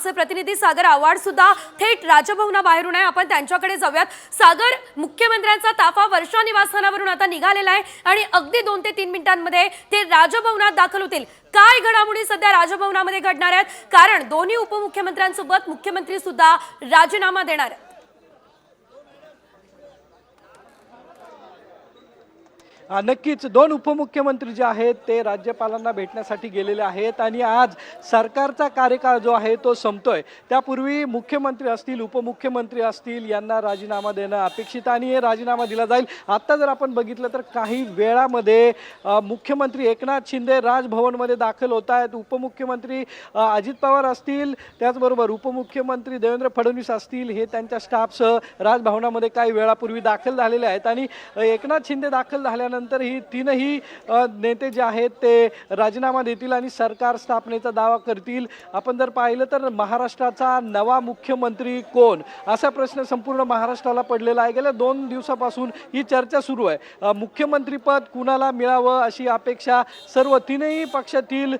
आमचे प्रतिनिधी सागर आव्हाड सुद्धा थेट राजभवनाबाहेरून आहे। आपण त्यांच्याकडे जाऊयात। सागर, मुख्यमंत्र्यांचा ताफा वर्षा निवासस्थानावरून आता निघालेला आहे आणि अगदी 2 ते 3 मिनिटांमध्ये ते राजभवनात दाखल होतील। काय घडामोडी सध्या राजभवनामध्ये घडणार आहेत, कारण दोन्ही उपमुख्यमंत्र्यांसोबत मुख्यमंत्री सुद्धा राजीनामा देणार आहेत। नक्कीच दोन उपमुख्यमंत्री जे आहेत ते राज्यपालांना भेटण्यासाठी गेलेले आहेत आणि आज सरकारचा कार्यकाळ जो आहे तो संपतोय। त्यापूर्वी मुख्यमंत्री असतील, उपमुख्यमंत्री असतील यांना राजीनामा देणं अपेक्षित आणि हे राजीनामा दिला जाईल। आता जर आपण बघितलं तर काही वेळामध्ये मुख्यमंत्री एकनाथ शिंदे राजभवनमध्ये दाखल होत आहेत। उपमुख्यमंत्री अजित पवार असतील, त्याचबरोबर उपमुख्यमंत्री देवेंद्र फडणवीस असतील, हे त्यांच्या स्टाफसह राजभवनामध्ये काही वेळापूर्वी दाखल झालेले आहेत आणि एकनाथ शिंदे दाखल झाल्यानंतर ही तीनही नेते जे आहेत ते राजीनामा देतील आणि सरकार स्थापनेचा दावा करतील। आपण जर पाहिलं तर महाराष्ट्राचा नवा मुख्यमंत्री कोण असा प्रश्न संपूर्ण महाराष्ट्राला पडलेला आहे। गेल्या 2 दिवसापासून ही चर्चा सुरू आहे। मुख्यमंत्रीपद कुणाला मिळावं अशी अपेक्षा सर्व तीनही पक्षातील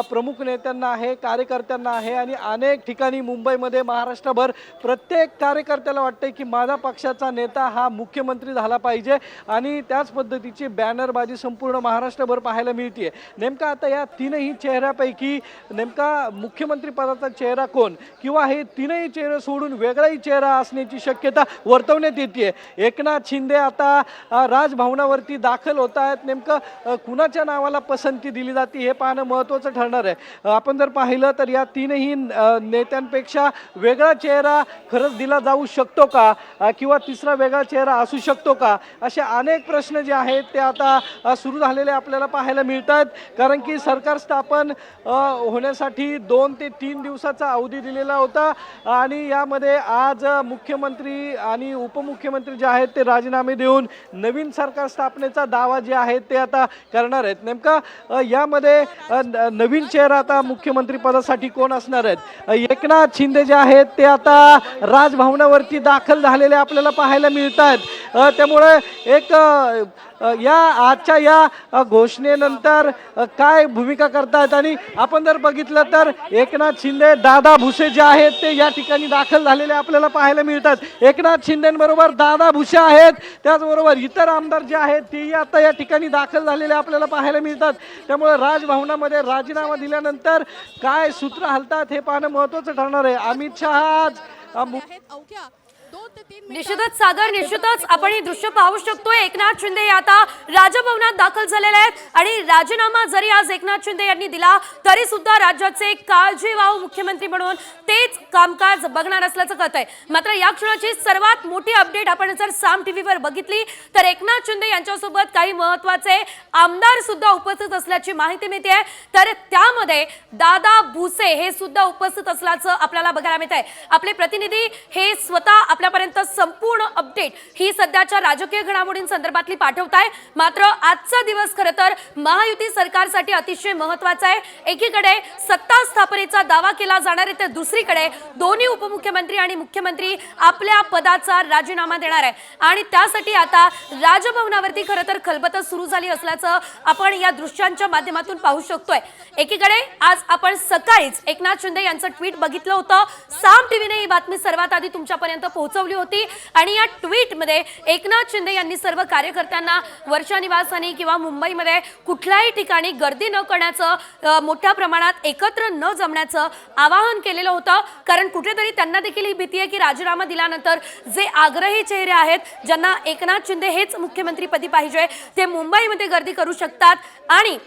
प्रमुख नेत्यांना आहे, कार्यकर्त्यांना आहे आणि अनेक ठिकाणी मुंबईमध्ये, महाराष्ट्रभर प्रत्येक कार्यकर्त्याला वाटते की माझा पक्षाचा नेता हा मुख्यमंत्री झाला पाहिजे आणि त्याच पद्धतीची बॅनरबाजी संपूर्ण महाराष्ट्रभर पाहायला मिळते। नेमका आता या तीनही चेहऱ्यापैकी नेमका मुख्यमंत्री पदाचा चेहरा कोण किंवा हे तीनही चेहरे सोडून वेगळाही चेहरा असण्याची शक्यता वर्तवण्यात येते। एकनाथ शिंदे आता राजभवनावरती दाखल होत आहेत। नेमकं कुणाच्या नावाला पसंती दिली जाते हे पाहणं महत्त्वाचं ठरणार आहे। आपण जर पाहिलं तर या तीनही नेत्यांपेक्षा वेगळा चेहरा खरंच दिला जाऊ शकतो का किंवा तिसरा वेगळा चेहरा असू शकतो का, असे अनेक प्रश्न जे आहेत ते आता सुरू झालेले आपल्याला पाहायला मिळतात। कारण की सरकार स्थापन होण्यासाठी 2 ते 3 दिवसाचा अवधी दिलेला होता आणि यामध्ये आज मुख्यमंत्री आणि उपमुख्यमंत्री जे आहेत ते राजीनामे देऊन नवीन सरकार स्थापनेचा दावा जे आहे ते आता करणार आहेत। नेमका यामध्ये नवीन चेहरा आता मुख्यमंत्री पदासाठी कोण असणार आहेत? एकनाथ शिंदे जे आहेत ते आता राजभवनावरती दाखल झालेले आपल्याला पाहायला मिळतात। त्यामुळे एक या आजच्या या घोषणेनंतर काय भूमिका करतात आणि आपण जर बघितलं तर एकनाथ शिंदे, दादा भुसे जे आहेत ते या ठिकाणी दाखल झालेले आपल्याला पाहायला मिळतात। एकनाथ शिंदेबरोबर दादा भुसे आहेत, त्याचबरोबर इतर आमदार जे आहेत तेही आता या ठिकाणी दाखल झालेले आपल्याला पाहायला मिळतात। त्यामुळे राजभवनामध्ये राजीनामा दिल्यानंतर काय सूत्र हलतात हे पाहणं महत्त्वाचं ठरणार आहे। अमित शहा आज निश्चितच सागर, निश्चितच आपण हे दृश्य पाहू शकतोय। एकनाथ शिंदे आता राजभवनात दाखल झालेले आहेत आणि राजीनामा जरी आज एकनाथ शिंदे यांनी दिला तरी सुद्धा राज्याचे काळजीवाहू मुख्यमंत्री म्हणून तेच कामकाज बघणार असल्याचं कळतंय। मात्र या क्षणाची सर्वात मोठी अपडेट आपण जर साम टीव्हीवर बघितली तर एकनाथ शिंदे यांच्यासोबत काही महत्त्वाचे आमदार सुद्धा उपस्थित असल्याची माहिती मिळते। तर त्यामध्ये दादा भुसे हे सुद्धा उपस्थित असल्याचं आपल्याला बघायला मिळतंय। आपले प्रतिनिधी हे स्वतः आपल्यापर्यंत संपूर्ण अपडेट ही सध्याच्या राजकीय घडामोडींसंदर्भातली पाठवताय। मात्र आजचा दिवस खरं तर महायुती सरकारसाठी अतिशय महत्त्वाचा आहे। एकीकडे सत्ता स्थापनेचा दावा केला जाणार आहे तर दुसरीकडे दोन्ही उपमुख्यमंत्री आणि मुख्यमंत्री आपल्या पदाचा राजीनामा देणार आहे आणि त्यासाठी आता राजभवनावरती खरं तर खलबत सुरू झाली असल्याचं आपण या दृश्यांच्या माध्यमातून पाहू शकतोय। एकीकडे आज आपण सकाळीच एकनाथ शिंदे यांचं ट्विट बघितलं होतं। साम टीव्हीने ही बातमी सर्वात आधी तुमच्यापर्यंत पोहोचवली होती आणि या ट्विटमध्ये एकनाथ शिंदे यांनी सर्व कार्यकर्त्यांना वर्षा निवासस्थानी किंवा मुंबईमध्ये कुठल्याही ठिकाणी गर्दी न करण्याचं, मोठ्या प्रमाणात एकत्र न जमण्याचं आवाहन केलेलं होतं। कारण कुठेतरी त्यांना देखील ही भीती आहे की राजीनामा दिल्यानंतर जे आग्रही चेहरे आहेत, ज्यांना एकनाथ शिंदे हेच मुख्यमंत्रीपदी पाहिजे, ते मुंबईमध्ये गर्दी करू शकतात आणि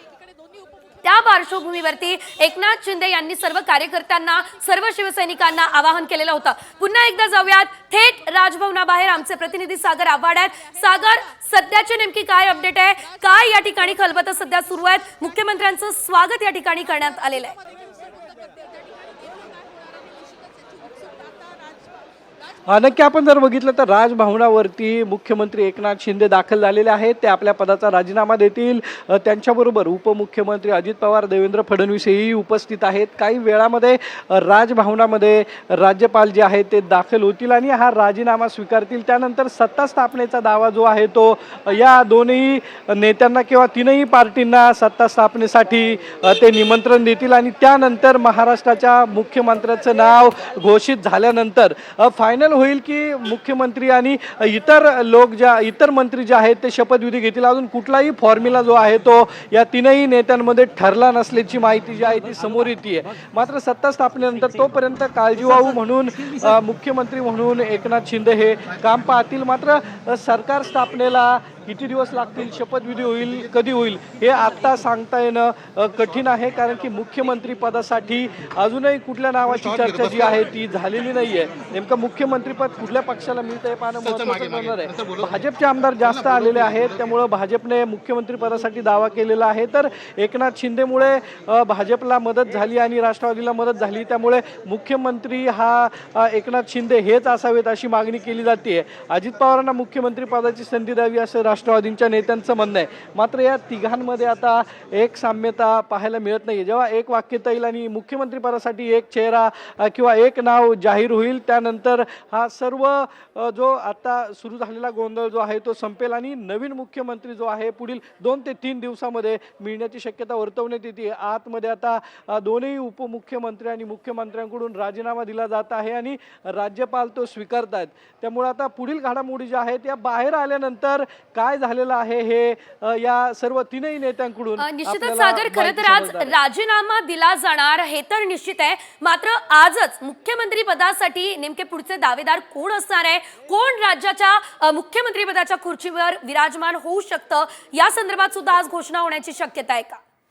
त्या पार्श्वभूमीवरती एकनाथ शिंदे यांनी सर्व कार्यकर्त्यांना, सर्व शिवसैनिकांना आवाहन केलेलं होतं। पुन्हा एकदा जाऊयात थेट राजभवनाबाहेर आमचे प्रतिनिधी सागर आव्हाड आहेत। सागर, सध्याची नेमकी काय अपडेट आहे? काय या ठिकाणी खलबत सध्या सुरू आहेत? मुख्यमंत्र्यांचं स्वागत या ठिकाणी करण्यात आलेलं आहे। नक्की आपण जर बघितलं तर राजभवनावरती मुख्यमंत्री एकनाथ शिंदे दाखल झालेले आहेत. ते आपल्या पदाचा राजीनामा देतील. त्यांच्याबरोबर उपमुख्यमंत्री अजित पवार, देवेंद्र फडणवीस हेही उपस्थित आहेत. काही वेळामध्ये राजभवनामध्ये राज्यपाल जे आहेत ते दाखल होतील आणि हा राजीनामा स्वीकारतील. त्यानंतर सत्ता स्थापनेचा दावा जो आहे तो या दोन्ही नेत्यांना किंवा तीनही पार्टींना सत्ता स्थापनेसाठी ते निमंत्रण देतील आणि त्यानंतर महाराष्ट्राच्या मुख्यमंत्र्याचं नाव घोषित झाल्यानंतर फायनल होईल की मुख्यमंत्री आणि इतर मंत्री जे आहेत ते शपथविधी घेतील. अजून कुठलाही फॉर्म्युला जो आहे तो या तीनही नेत्यांमध्ये ठरला नसल्याची माहिती जी आहे ती समोर येते. मात्र सत्ता स्थापनेनंतर तोपर्यंत काळजीवाहू म्हणून मुख्यमंत्री म्हणून एकनाथ शिंदे हे काम पाहतील. मात्र सरकार स्थापनेला किती दिवस लागतील, शपथविधी होईल कधी होईल हे आत्ता सांगता येणं कठीण आहे. कारण की मुख्यमंत्री पदासाठी अजूनही कुठल्या नावाची चर्चा जी आहे ती झालेली नाहीये. नेमकं मुख्यमंत्रीपद कुठल्या पक्षाला मिळतं हे पाहणं महत्त्वाचं ठरणार आहे. भाजपचे आमदार जास्त आलेले आहेत, त्यामुळं भाजपने मुख्यमंत्री पदासाठी दावा केलेला आहे. तर एकनाथ शिंदेमुळे भाजपला मदत झाली आणि राष्ट्रवादीला मदत झाली, त्यामुळे मुख्यमंत्री हा एकनाथ शिंदे हेच असावेत अशी मागणी केली जाते. अजित पवारांना मुख्यमंत्री पदाची संधी द्यावी असं राष्ट्रवादीच्या नेत्यांचं म्हणणं आहे. मात्र या तिघांमध्ये आता एक साम्यता पाहायला मिळत नाही. जेव्हा एक वाक्यता येईल आणि मुख्यमंत्री पदासाठी एक चेहरा किंवा एक नाव जाहीर होईल त्यानंतर हा सर्व जो आता सुरू झालेला गोंधळ जो आहे तो संपेल आणि नवीन मुख्यमंत्री जो आहे पुढील 2 ते 3 दिवसामध्ये मिळण्याची शक्यता वर्तवण्यात येते. आतमध्ये आता दोन्ही उपमुख्यमंत्री आणि मुख्यमंत्र्यांकडून राजीनामा दिला जात आहे आणि राज्यपाल तो स्वीकारतात. त्यामुळे आता पुढील घडामोडी ज्या आहेत या बाहेर आल्यानंतर काय झालेलं आहे हे या सर्व तीनही नेत्यांकडून निश्चितच सागर, खरं तर आज राजीनामा दिला जाणार हे तर निश्चित आहे. मात्र आजच मुख्यमंत्री पदासाठी नेमके पुढचे दावेदार कोण असणार आहे, कोण राज्याच्या मुख्यमंत्री पदाच्या खुर्चीवर विराजमान होऊ शकतं या संदर्भात सुद्धा आज घोषणा होण्याची शक्यता आहे का?